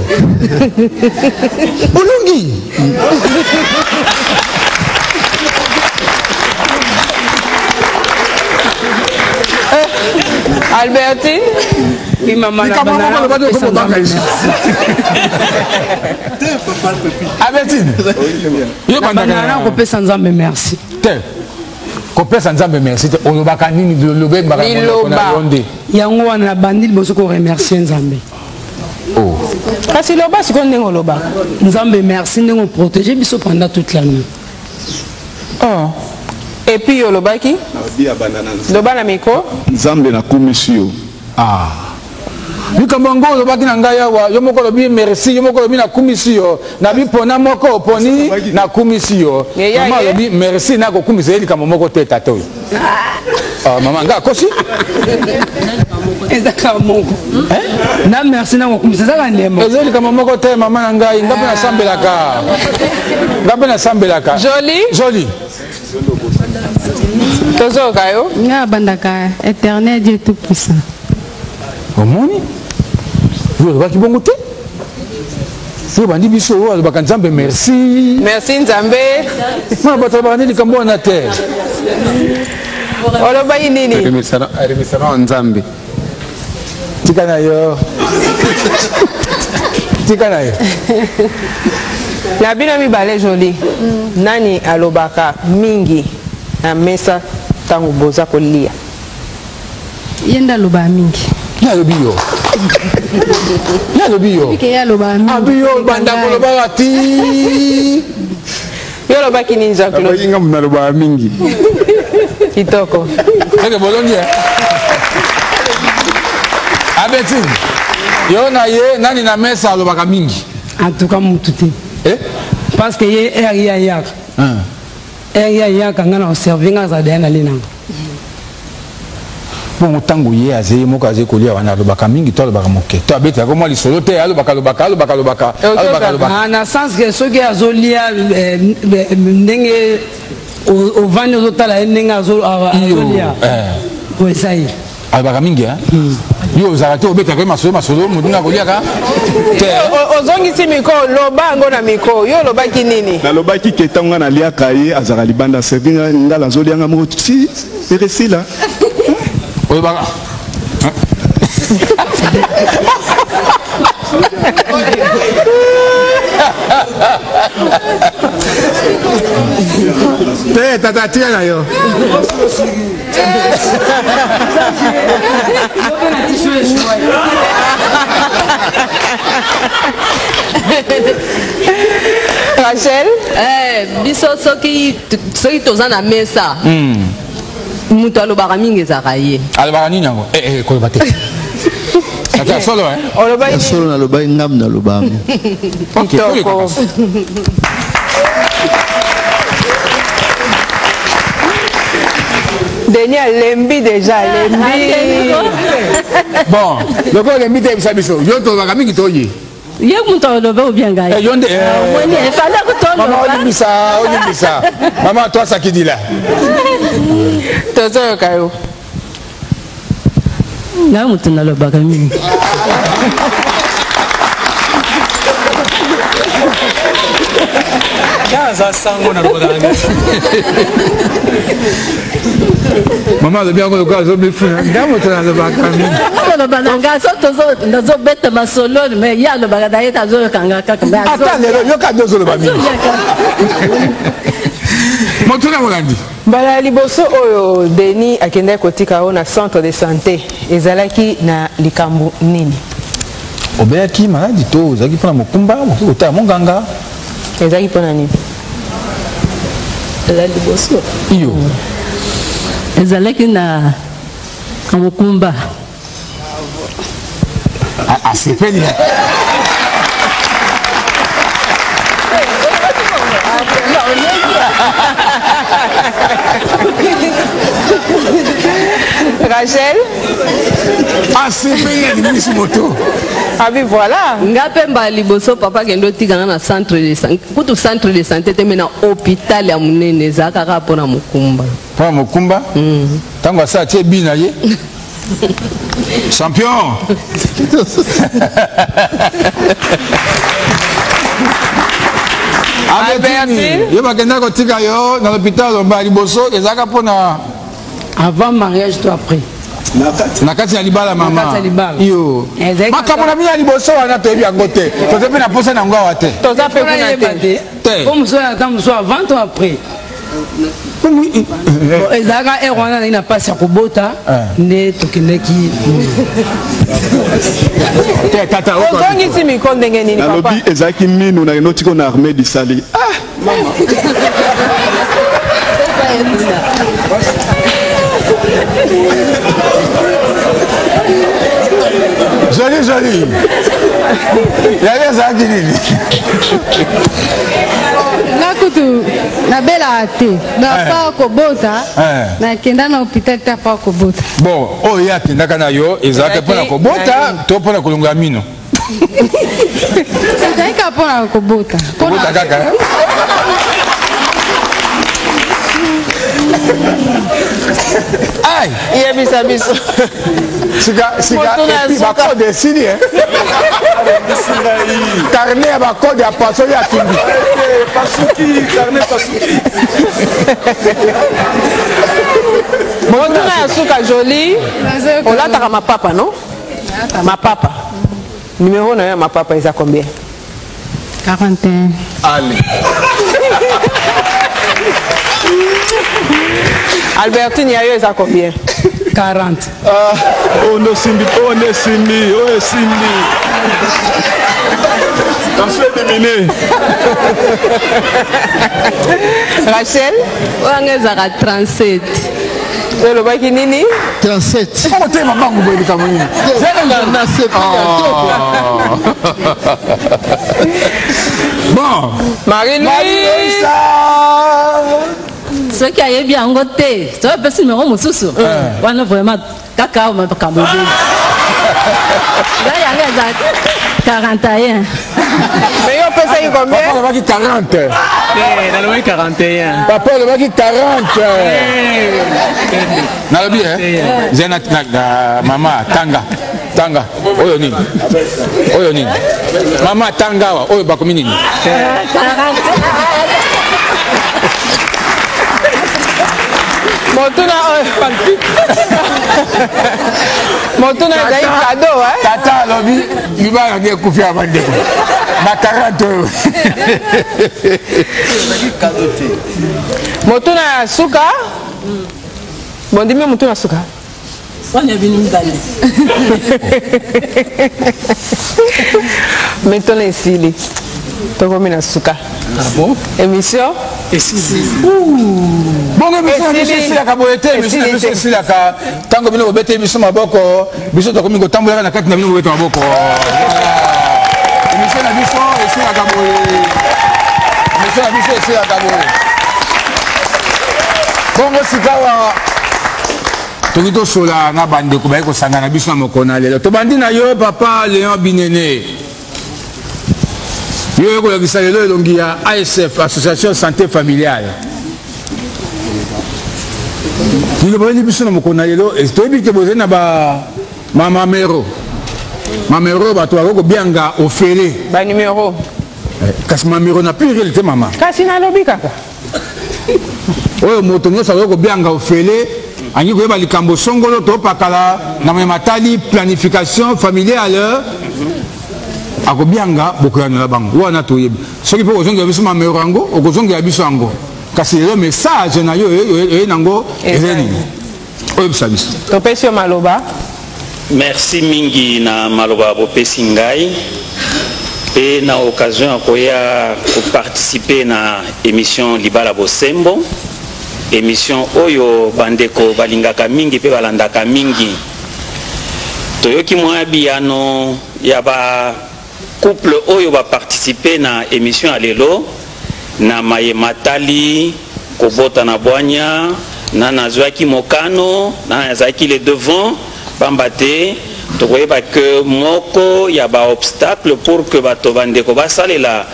Bolongi. Albertine. Oui, maman. Albertine. Yo bandana ko pesa Nzambe merci. Kopesa Nzambe merci te olobaka nini de lobe mbaka na ronde yango wana bandi boso ko remercier Nzambe. Oh. Kasi loba siko ndenge loba. Nzambe merci ndenge protéger biso pendant toute la nuit. Oh. Et puis yo lobaki? Loba na miko? Nzambe na komisio. Ah. Nikambango lobaki na ngai awa yo moko lobi merci yo moko lobi na kumisio na bipona moko oponi na kumisio mama lobi merci na ko kumisa eli kama moko te tato ah mama nga kosi ezaka moko na merci na ko kumisa zaka ndemo ezeli kama moko te mama na ngai ngape na sambelaka joli Tozo kayo nga bandaka éternel Dieu tout puissant. Omoni yo lobaki bongo te yo bandi biso oyo alobaka Nzambe merci Nzambe mwana bato bakandi likambo wana te olobaki nini remerciement Nzambe tika na yo na bino mibale joli nani alobaka mingi na mesa ntango boza kolia yenda aloba mingi yalobi yo bandako lobaka ti yo lobaki nini Jacques inga mnaloba mingi kitoko eke bolongi Abetine yo na ye nani na mesa alobaka mingi en tout cas mutu te parce que ye yaka yaka ngana observe nga za dana linanga Pour tango ye azé moko azé kolia wana lobaka mingi to lobaka moke. To abeta ko moi lisolo te lobaka. Na sens que ceux qui azolia ndenge au vani ozotala ndenge azolia. Oui ça y est. Alobaka mingi yo ozarate obeta ko masolo mudunga koliaka. Ozongisi miko loba ngo na miko yo lobaki nini? Na lobaki ketanga na liaka ye azara libanda servinga ngala zolianga mo si c'est récit là. Olobaka. Tata tia na yo. Rachel, biso soki toza na mesa. Mutu alobaka mingi ezaka ye. Alobaka nini yango? Koloba te. Tata solo solo na loba ngam na loba. OK. Daniel lembi déjà lembi. Bon, le go lembi te bisabiso. Yo to baka mingi toyi. Ye mutu aloba obianga ye. Yonde. Mwene fala kutondo. Mama olimisa. Mama toi ça qui dit là. Toto kayo. Nga mutu nalobaka mingi. Kaza sango na lobaka. Maman de bien ko zo bi funa. Nga mutu nalobaka mingi. Aloba nanga so tozo beta masolo mais ya alobaka daye tazo kanga kaka. Attends, yo ka dozo loba mingi. Motuna molandi. Bala liboso oyo Denis akende kotika ona centre de santé ezalaki na likambo nini? Obeyaki maladi to zaki pona mokumba ota monganga. Ezalaki pona nini? La liboso. Iyo. Ezalaki na mokumba. C'est peni. Rachel? C'est peni ni moto. Ah oui voilà. Ngapemba liboso papa kendo tika na centre de santé. Kutu centre de santé te mena hôpital ya munene zakaka pona mukumba. Pona mukumba? Tango asa tie bina ye. Champion. Albertine, yo bakenda kotika yo na l'hôpital ba liboso ezaka pona avant mariage to après. Na kati ya libala mama. Na kati ya libala. Yo. Makambo na mina liboso wana to yebi yango te. To te pe na posa na ngwa te. To za pe kuna te. Comme ça attends soit avant ou après. Ezaka erwana ina pasi ya kobota ne tokendeki. Tata ozongisi miko ndenge nini papa? Nalobi ezaki minu na enotiko na armée disali. Mama. Joli. Yaya zaki nini? Nakutu na bela te na pa kobota na kenda na hôpital ta pa kobota. Bon, oh ya kenda kana yo ezaka pona kobota to pona kolonga mino. Ezaka pona kobota. Kobota kaka. Ai, ia biso. Sika ba code sini carnet ba code ya paso ya kimbi. Carnet pasuki. Motuna ya suka joli. Olataka mapapa non? Mapapa. Numéro na ya mapapa eza combien? 41. Allez. Albertine yayo eza combien? 40. On est simbi. On s'est éliminé. Rachel? On est à 37. Le baki nini? 37. Comment t'es maman vous voyez comme nini? Bon, Marie-Louise. Ce qui a bien goûté, ça peut se numéro mosusu. Voilà vraiment kaka makambo be ngai yanga za 41 mais yo pesa yi combien papa lobaki 40 nalobaki 41 papa lobaki 40 nalobi zena mama tanga oyo nini mama tanga wa oyo bakomi nini motuna ezali kado tata alobi libala nde ekufi ya bandeko na 40 oyo motuna ya suka bondimi motuna ya suka metona esili tokomi na suka émission bongo émission esilaka boye te émission esilaka ntango bino bobeta émission maboko biso tokomi kotambolaka na kati na bino bobeta maboko émission na biso esilaka boye émission na biso esilaka boye bongo sikawa toki tosola na bandeko baye kosanga na biso na mokona lelo tobandi na yo papa Léon Binene yo ekolakisa lelo elongi ya ASF association santé familiale lilo bayeli biso na mokona lelo toyebi te bozali na mamamero bato bako kobianga ofele banumero kasi mamero na pire te mama kasi nalobi kaka oyo moto nyonso bako kobianga ofele angi koyeba likambo songolo topakala na matali planification familiale akobianga bokoyanela bango wana toyebi soki mpo kozongela biso mamero yango okozongela biso yango kasi lelo message na yo eye nango eza nini oyebisa biso topesi yo maloba merci mingi na maloba bopesi ngai mpe na occasion ya koya koparticipe na émission libala bosembo émission oyo bandeko balingaka mingi mpe balandaka mingi toyoki mwa biyano ya ba couple oyo baparticipe na émission ya lelo na mayematali kobota na bwanya na nazwaki mokano na nazalaki le devant pamba te tokoyeba ke moko ya baobstacle pour que bato bandeko basalela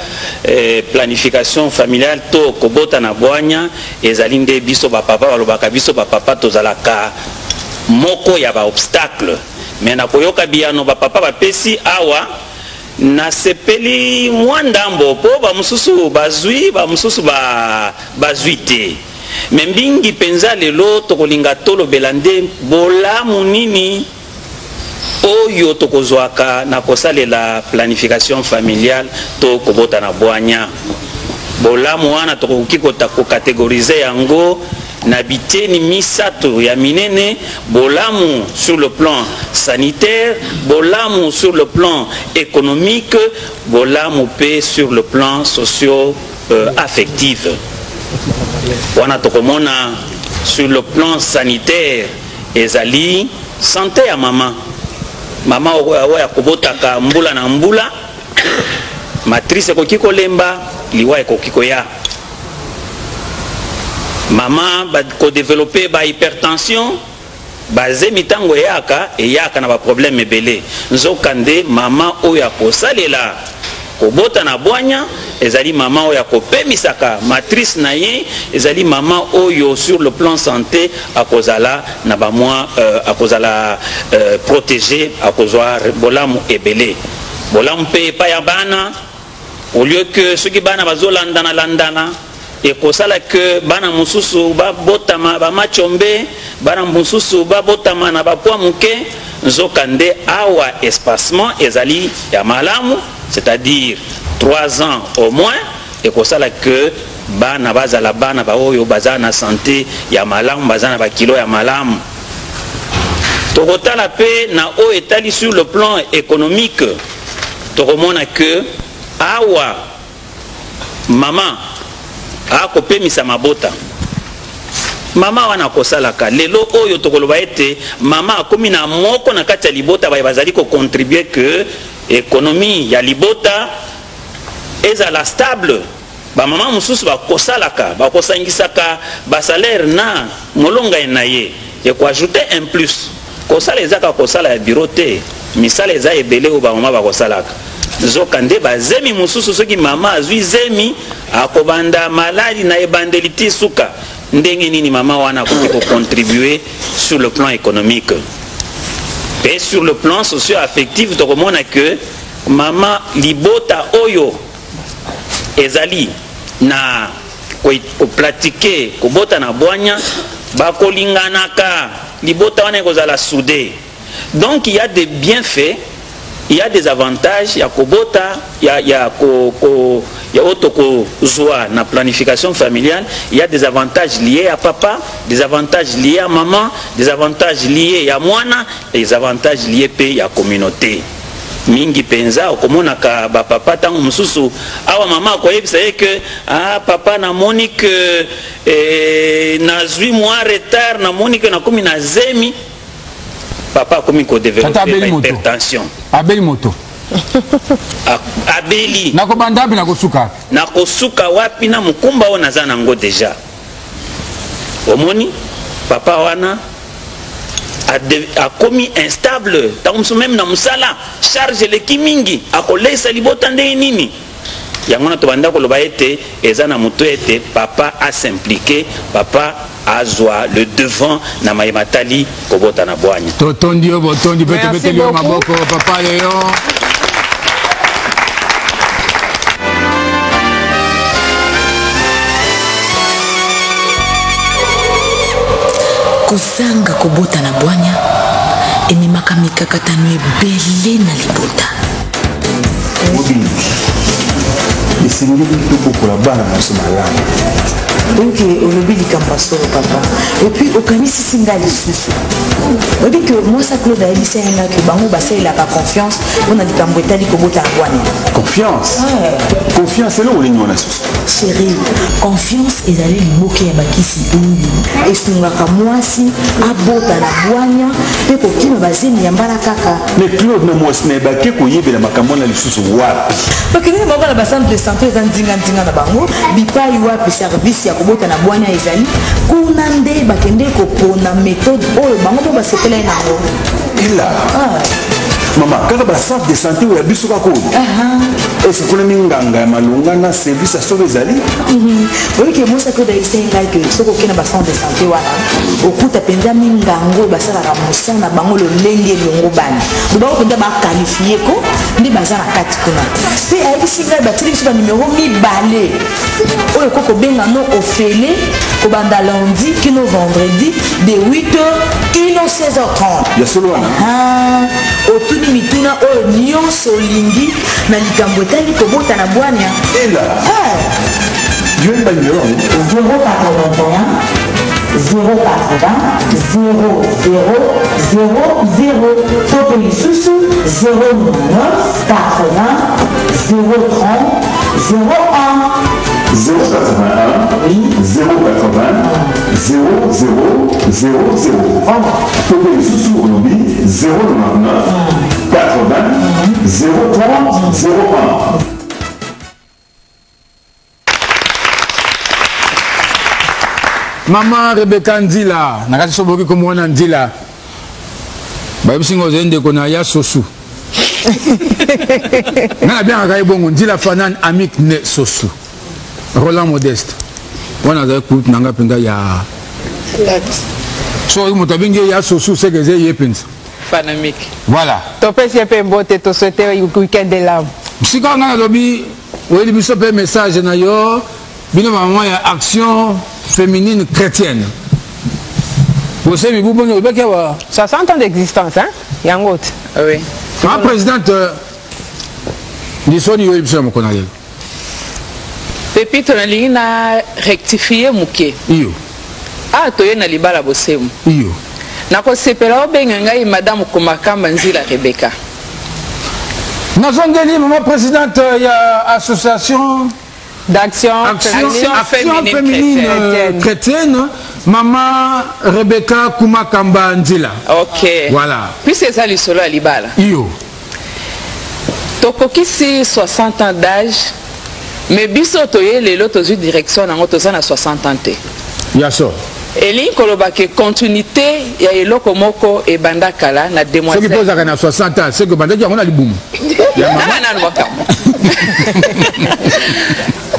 planification familiale to kobota na bwanya ezali nde biso bapapa balobaka biso bapapa tozalaka moko ya baobstacle me nakoyoka biyano bapapa bapesi awa nasepeli mwa ndambo mpo bamosusu bazwi bamosusu bazwi te me mbingi mpenza lelo tokolinga tolobela nde bolamu nini oyo tokozwaka na kosalela planification familiale to kobota na bwanya bolamu wana tokoki kokategorize yango na biteni misato ya minene bolamu sur le plan sanitaire bolamu sur le plan économique bolamu pe sur le plan socio affectif wana tokomona sur le plan sanitaire ezali santé ya mama oyo akobotaka mbula na mbula matrice ekoki kolemba liwa ekoki koya mama bakodevelope bahypertension baze mitango eyaka na baproblème ebele nzokande mama oyo akosalela kobota na bwanya ezali mama oyo akopemisaka matrice na ye ezali mama oyo sur le plan santé akozala na bamwa akozala protégé akozwa bolamu ebele bolamu mpe epai ya bana au lieu que soki bana bazolandana ekosala ke bana mosusu babotama bamachombe bana mosusu babotama na bapwa moke nzokande awa espacement ezali ya malamu c'est-à-dire 3 ans au moins ekosala ke bana bazala bana baoyo bazala na santé ya malamu bazala na bakilo ya malamu tokotala pe na oyo etali sur le plan économique tokomona ke awa mama akopemisa mabota mama wana akosalaka lelo oyo tokoloba ete mama akomi na moko na kati ya libota baye bazali kocontribue ke économie ya libota ezala stable bamama mosusu bakosalaka bakosangisaka basalaire na molonga na ye ekoajoute un plus kosala ezaka kosala ya bureau te misala eza ebele oyo bamama bakosalaka zokande bazemi mosusu soki mama azwi zemi akobanda maladi na ebandeli ti suka ndenge nini mama wana akoki kocontribue sur le plan économique et sur le plan socio-affectif tokomona que mama libota oyo ezali na koplatike kobota na bwanya bakolinganaka libota wana ekozala soudé. Donc il y a des bienfaits, il y a des avantages, il y a kobota, il y a otoko zoa na planification familiale, il y a des avantages liés à papa, des avantages liés à maman, des avantages liés à mwana, des avantages liés à la communauté. Mingi penza okomonaka ba papa tango mususu awa mama koyebisa que papa na monique nazwi moi retard na monique na komi na zemi papa komi ko développer hypertension abeli moto abeli nako bandabi nako suka wapi na mukumba ona zana ngo déjà omoni papa wana a commis instable même na musala charge le kimingi akolesa libota ndenge nini yango to banda koloba ete eza na muto ete papa a s'impliquer, papa azwa le devant na mayematali kobota na bwanya totondi botondi bete leo maboko papa leo kozanga kobota na bwanya ememaka mikakatano ebele na libota mobili esengeli tobokola bana na so malamu donc olobi likambo solo papa et puis okanisisi nga lisusu oyebi ke mwasa claude ayebisa ye nga ke bango basalelaka confiance mpona likambo etali kobota na bwanya confiance elo olingi wana susu chéri confiance ezali liboke ya bakisi oyo esungaka mwasi abota na bwanya mpe kokima bazemi ya mbala kaka mais claude na mwasi na ebake koyebela makambo wana lisusu wapi bakendeki bango na bacentre de santé eza ndinga na bango bipai wapi service ya kobota na bwanya ezali kuna nde bakende kopona méthode oyo bango mpo basepela ye nango ela mama kaka bacentre de santé oyo ya biso kaka oyo ese kuna minganga ya malonga na service ya solo ezali oyeke mosaki oyo ayebisa ye ngai ke soki okei na bacentre de santé wana okuta mpenza mingango oyo basalaka mosala na bango lolenge elongo bana bobango mpenza bakalifie ko nde baza na kati kuna mpe ayebisi ngai batili biso banimero mibale oyo kokobenga no ofele kobanda lundi kino vendredi de 8h kino 16h30 ya solo wana otuni mituna oyo nyonso olingi na likambo etali kobota na bwanya ela yoyeba nimero 081 080 00 tope lisusu 099 80 030 01 081 080 0000 tope lisusu olobi 099 80 030 01 Maman Rebecca Ndila, nakati soboki komona Ndila. Babisingo zende kona ya sosu. Nana bien akaye bongo Ndila Fanan Amik ne sosu. Roland Modeste. Wana za kutu nanga penga ya so moto binge ya sosu segeze yepenza. Fanamik. Voilà. Topesi pe mbote to souhaiter week-end de l'âme. Sika nga lobi oyeli biso pe message na yo. Bino maman ya action féminine chrétienne. Vous savez, vous avez 60 ans d'existence, hein? Yangot. Oui. Ma présidente, Nisoni Yoyibsa Mokonayel. Pépite, on a rectifié Mouké. Iyo. Ah, toye na libala bosemu. Iyo. Nako sepela obenga madame Komakamba Nzila Rebecca. Nazongeli, maman présidente, il y a association d'action féminine chrétienne, maman Rebecca Kumakamba Nzila. Ok. Voilà. Puis c'est ça le solo à Libala. Iyo. Tokoki si 60 ans d'âge, mais biso toye les lotos direction en autosan à 60 ans. Ya so. Eli koloba ke continuité ya eloko moko e bandakala na demoiselle. Ce qui pose à 60 ans, c'est que bandaki on a libumu.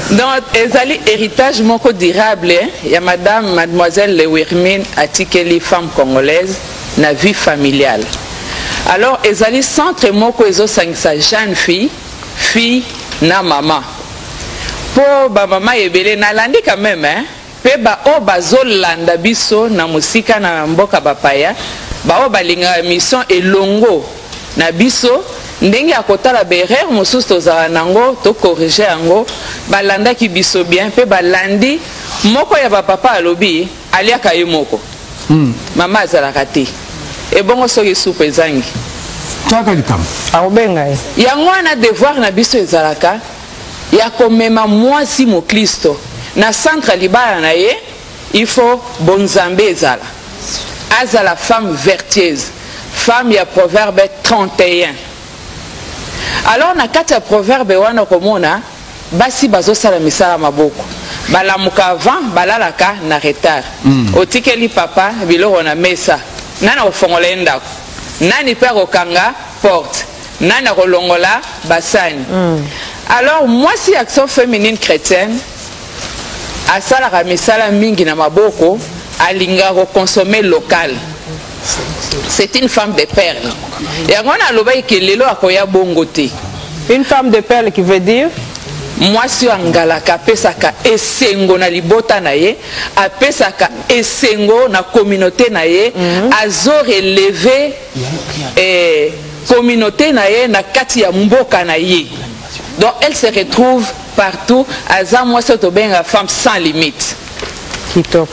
Donc ezali héritage moko durable ya mademoiselle Lewirmine Atikeli, femme congolaise na vie familiale. Alors ezali centre moko ezosangisa jeune fille na maman. Po ba maman ebele na landi quand même pe ba o bazolanda biso na musika na mboka bapaya ba o balinga mission elongo na biso ndenge akotala berere mosusu tozala nango to corriger yango balanda ki biso bien pe balandi moko ya papa alobi aliaka ye moko mama azalaka te ebongo soki supe ezangi yango wana devoir na biso ezalaka ya komema mwasi moklisto na centre libala na ye il faut bonzambe ezala azala femme vertueuse, femme ya proverbe 31. Alors na kati ya proverbe wana komona basi bazosala misala maboko balamuka avant balalaka na retard otikeli papa biloko na mesa nana ofongola ndako nani pe okanga porte nani akolongola basani. Alors moi si action féminine chrétienne asalaka misala mingi na maboko alinga consommer local. C'est une femme de perle. Et on a le bail qui est là à bongoté. Une femme de perle qui veut dire moi si angalaka pesaka esengo na libota na ye apesaka esengo na communauté na ye azo relever communauté na ye na kati ya mboka na ye. Donc elle se retrouve partout. Aza moi c'est une femme sans limite.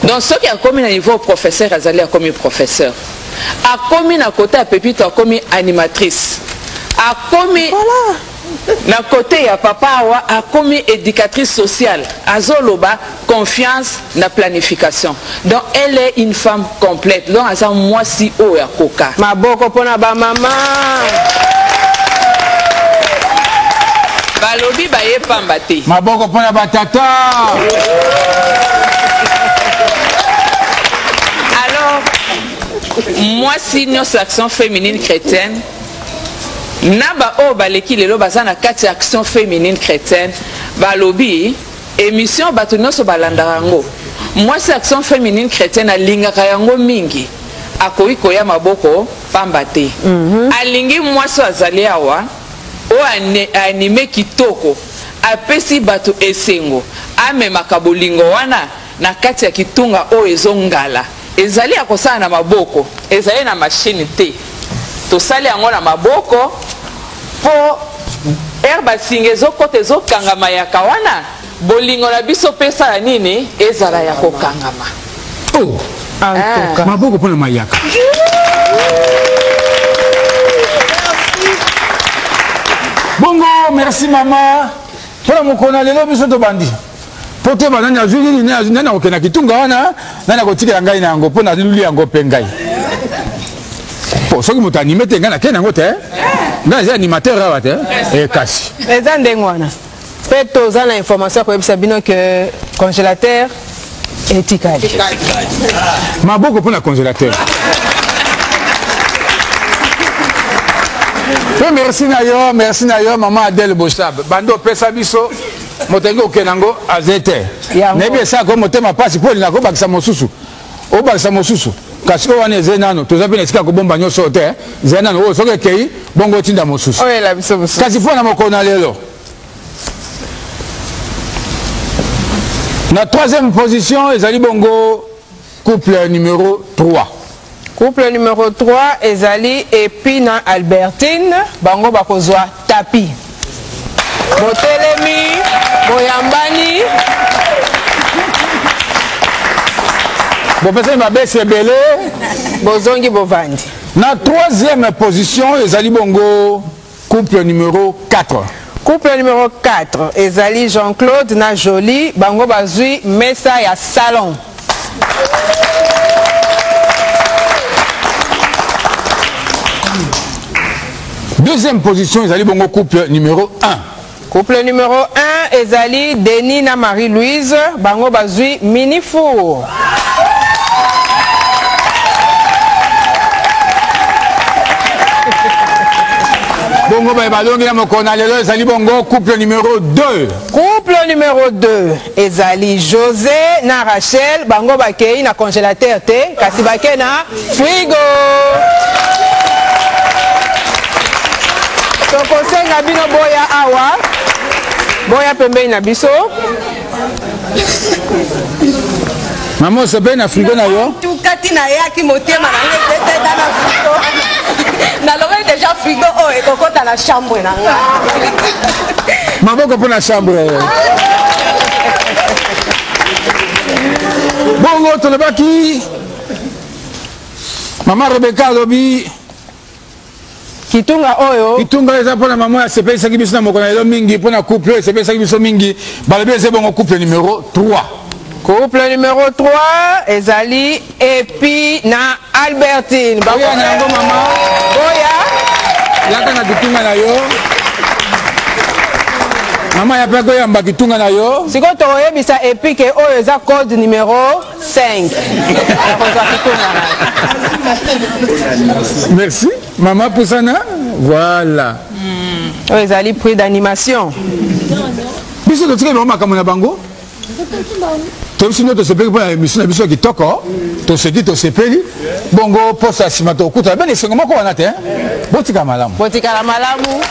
Donc ceux qui ont commis à niveau professeur, Azali a commis professeur. A commis à côté à Pépito a commis animatrice. A commis na côté à papa a commis éducatrice sociale. Azoloba confiance na planification. Donc elle est une femme complète. Donc Azali moi si o ya koka. Ma boko pona ba maman. Balobi ba ye pambate. Ma boko pona ba tata. Moi si nos actions féminines chrétiennes naba o baleki lelo bazana kati action féminine chrétienne balobi émission bato nyonso balanda yango. Moi si action féminine chrétienne alingaka yango mingi akoki koya maboko pamba te alingi mwasi azali awa o anime kitoko apesi bato esengo amemaka bolingo wana na kati ya kitunga o ezongala ezali akosala na maboko ezali na machine te tosali yango na maboko po herba singe ezokota ezokangama yaka wana bolingo na biso pesa ya nini ezala ya kokangama maboko mpona mayaka. Bongo merci mama mpona mokona lelo biso tobandi po te banani azwi nini nani akokenda kitunga wana nani akotikela ngai na yango mpo naluli yango mpe ngai po soki moto anime te ngai nakei nango te ngai eza animateur awa te kasi eza ndenge wana mpe toza na information akoyebisa bino ke congélateur etikali maboko mpona congélateur. Merci na yo maman Adèle Bochab bando pesa biso motengo kenango azete nebi ça comme motema pasi pour na ko bakisa mosusu o bakisa mosusu kasi o wana zenano toza bina sika ko bomba nyoso te zenano o soke kei bongo tinda mosusu la biso kasi fona mokona lelo na troisième position ezali bongo couple numéro 3. Couple numéro 3, Ezali et Pina Albertine, bango bakozwa tapi. Botelemi, boyambani. Bopese mabe sebele, bozongi bovandi. Na troisième position, Ezali bongo couple numéro 4. Couple numéro 4, Ezali Jean-Claude na Jolie, bango bazui mesa ya salon. Deuxième position, Ezali bongo couple numéro 1. Couple numéro 1, Ezali Denis na Marie-Louise, bango bazui mini four. bongo balongi na mokona lelo ezali bongo couple numéro 2. Couple numéro 2 ezali José na Rachel bango bakei na congélateur te kasi bakei na frigo. Tokosenga bino boya awa boya pembeni na biso. Maman osepeli na frigo na yo tukati na yaki motema na ngai tete na frigo nalobi déjà frigo oyo ekokota na chambre na nga maboko mpo na chambre bongo tolobaki mama Rebeka alobi kitunga oyo kitunga eza mpona mama asepelisaki biso na mokolo lelo mingi mpona couple esepelisaki biso mingi balobi eza bongo couple numéro 3. Couple numéro 3 ezali Epi na Albertine boya na yango mama boya yaka na kitunga na yo mama ya pe koyamba kitunga na yo sikoyo tokoyebisa Epi ke oyo eza code numéro 5. Merci mama Poussana voilà oyo ezali prix d'animation biso totikeli bango makambo na bango tosepeli mpona émission na biso ya kitoko toseki tosepeli bongo posa nsima tokuta bene esengo moko wana te botika malamu botikala malamu.